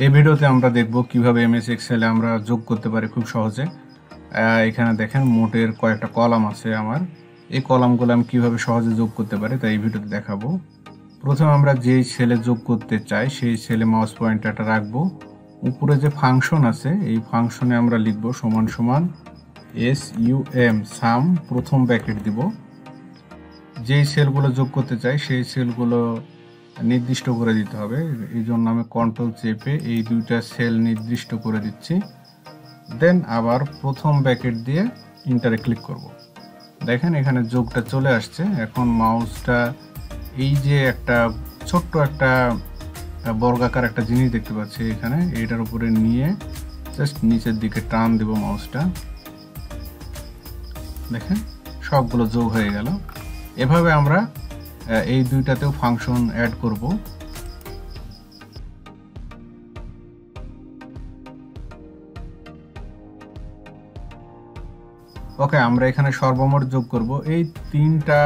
এই ভিডিওতে আমরা দেখব কিভাবে এমএস এক্সেলে আমরা যোগ করতে পারি খুব সহজে। এখানে দেখেন মোটের কয়েকটা কলাম আছে আমার। এই কলামগুলো আমি কিভাবে সহজে যোগ করতে পারি তাই এই ভিডিওতে দেখাবো। প্রথমে আমরা যেই সেলে যোগ করতে চাই সেই সেলে মাউস পয়েন্টারটা রাখবো। উপরে যে ফাংশন আছে এই ফাংশনে আমরা লিখব সমান সমান SUM সাম, প্রথম ব্র্যাকেট দিব। যেই সেলগুলো যোগ করতে চাই সেই সেলগুলো নির্দিষ্ট করে দিতে হবে। এই জন্য আমি কন্ট্রোল চেপে এই দুইটা সেল নির্দিষ্ট করে দিচ্ছি। দেন আবার প্রথম ব্র্যাকেট দিয়ে ইন্টারে ক্লিক করব। দেখেন এখানে যোগটা চলে আসছে। এখন মাউসটা এই যে একটা ছোট্ট একটা বর্গাকার একটা জিনিস দেখতে পাচ্ছি এখানে, এটার উপরে নিয়ে জাস্ট নিচের দিকে টান দেব মাউসটা। দেখেন সবগুলো যোগ হয়ে গেল। এভাবে আমরা এই দুইটাতেও ফাংশন অ্যাড করব। ওকে, আমরা এখানে সর্বমোট যোগ করব। এই তিনটা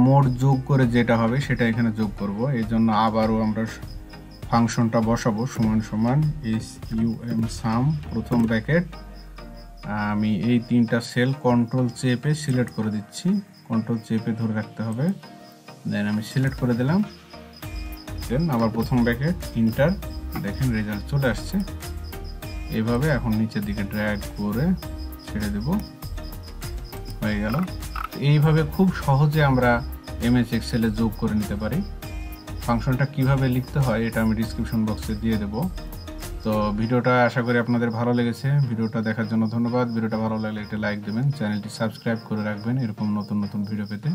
মোট যোগ করে যেটা হবে সেটা এখানে যোগ করব। এই জন্য আবারও আমরা ফাংশনটা বসাবো সমান সমান SUM সাম, প্রথম ব্র্যাকেট। আমি এই তিনটা সেল কন্ট্রোল চেপে সিলেক্ট করে দিচ্ছি। কন্ট্রোল চেপে ধরে রাখতে হবে। দেন আমি সিলেক্ট করে দিলাম। দেন আবার প্রথম ব্র্যাকেট ইন্টার। দেখেন রেজাল্ট চলে আসছে। এইভাবে এখন নিচের দিকে ড্র্যাগ করে ছেড়ে দেব, হয়ে গেল। এইভাবে খুব সহজে আমরা এমএস এক্সেলে যোগ করে নিতে পারি। ফাংশনটা কিভাবে লিখতে হয় এটা আমি ডিসক্রিপশন বক্সে দিয়ে দেব। তো ভিডিওটা আশা করি আপনাদের ভালো লেগেছে। ভিডিওটা দেখার জন্য ধন্যবাদ। ভিডিওটা ভালো লাগলে একটা লাইক দেবেন, চ্যানেলটি সাবস্ক্রাইব করে রাখবেন এরকম নতুন নতুন ভিডিও পেতে।